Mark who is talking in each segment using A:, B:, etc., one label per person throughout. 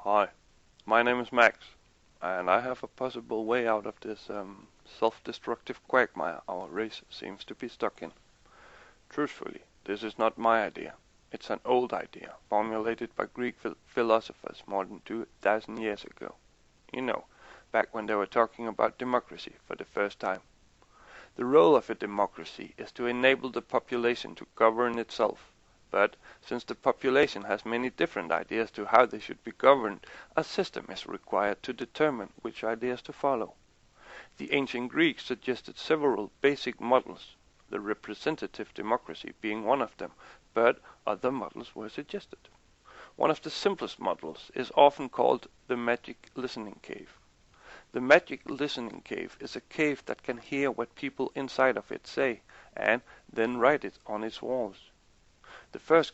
A: Hi, my name is Max, and I have a possible way out of this self-destructive quagmire our race seems to be stuck in. Truthfully, this is not my idea. It's an old idea, formulated by Greek philosophers more than 2,000 years ago. You know, back when they were talking about democracy for the first time. The role of a democracy is to enable the population to govern itself. But since the population has many different ideas to how they should be governed, a system is required to determine which ideas to follow. The ancient Greeks suggested several basic models, the representative democracy being one of them, but other models were suggested. One of the simplest models is often called the magic listening cave. The magic listening cave is a cave that can hear what people inside of it say, and then write it on its walls. The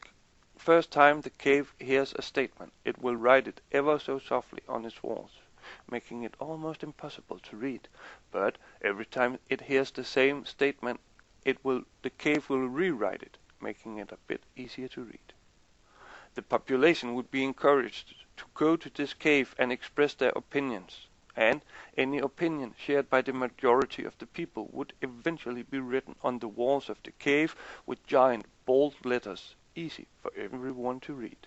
A: first time the cave hears a statement, it will write it ever so softly on its walls, making it almost impossible to read. But every time it hears the same statement, the cave will rewrite it, making it a bit easier to read. The population would be encouraged to go to this cave and express their opinions, and any opinion shared by the majority of the people would eventually be written on the walls of the cave with giant bold letters, easy for everyone to read.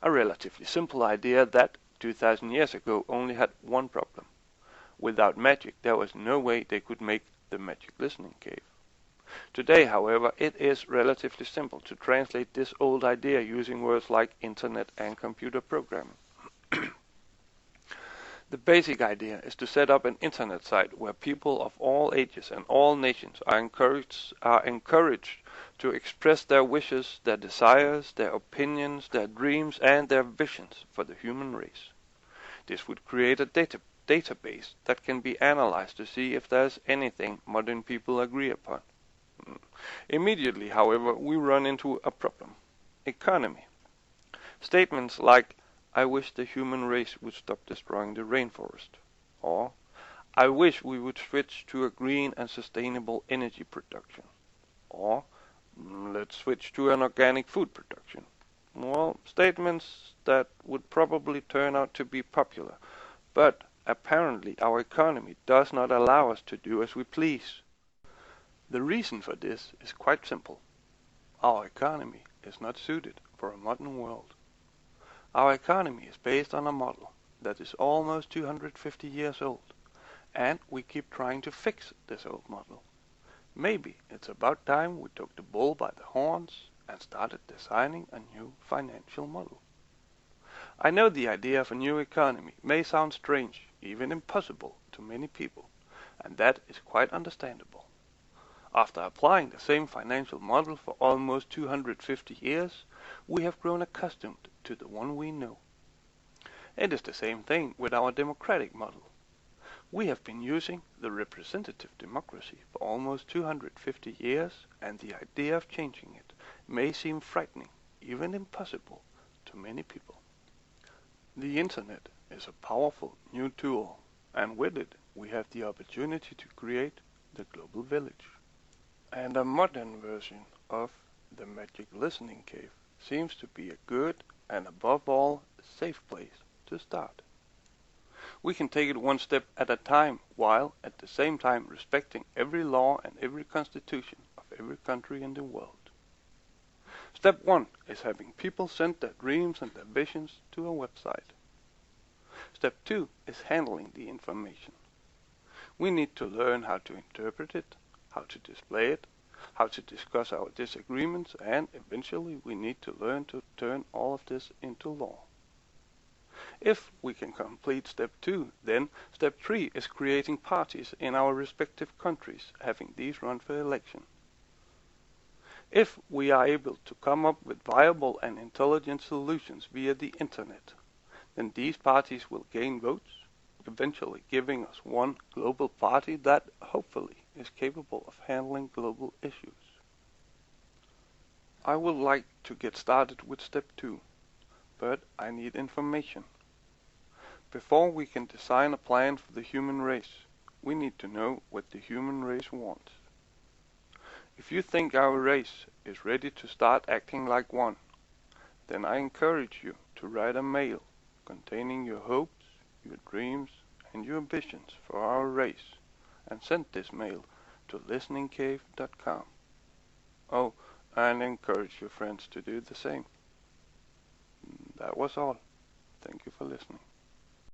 A: A relatively simple idea that, 2,000 years ago, only had one problem. Without magic, there was no way they could make the magic listening cave. Today, however, it is relatively simple to translate this old idea using words like internet and computer programming. The basic idea is to set up an internet site where people of all ages and all nations are encouraged to express their wishes, their desires, their opinions, their dreams, and their visions for the human race. This would create a database that can be analyzed to see if there is anything modern people agree upon. Immediately, however, we run into a problem. Economy. Statements like, "I wish the human race would stop destroying the rainforest," or "I wish we would switch to a green and sustainable energy production," or "Let's switch to an organic food production." Well, statements that would probably turn out to be popular, but apparently our economy does not allow us to do as we please. The reason for this is quite simple. Our economy is not suited for a modern world. Our economy is based on a model that is almost 250 years old, and we keep trying to fix this old model. Maybe it's about time we took the bull by the horns and started designing a new financial model. I know the idea of a new economy may sound strange, even impossible, to many people, and that is quite understandable. After applying the same financial model for almost 250 years, we have grown accustomed to the one we know. It is the same thing with our democratic model. We have been using the representative democracy for almost 250 years, and the idea of changing it may seem frightening, even impossible, to many people. The internet is a powerful new tool, and with it we have the opportunity to create the global village. And a modern version of the magic listening cave seems to be a good and above all safe place to start. We can take it one step at a time while at the same time respecting every law and every constitution of every country in the world. Step 1 is having people send their dreams and their visions to a website. Step 2 is handling the information. We need to learn how to interpret it, how to display it, how to discuss our disagreements, and eventually we need to learn to turn all of this into law. If we can complete step 2, then step 3 is creating parties in our respective countries, having these run for election. If we are able to come up with viable and intelligent solutions via the internet, then these parties will gain votes, eventually giving us one global party that, hopefully, is capable of handling global issues. I would like to get started with step 2, but I need information. Before we can design a plan for the human race, we need to know what the human race wants. If you think our race is ready to start acting like one, then I encourage you to write a mail containing your hopes, your dreams, and your ambitions for our race, and send this mail to listeningcave.com. Oh, and encourage your friends to do the same. That was all. Thank you for listening.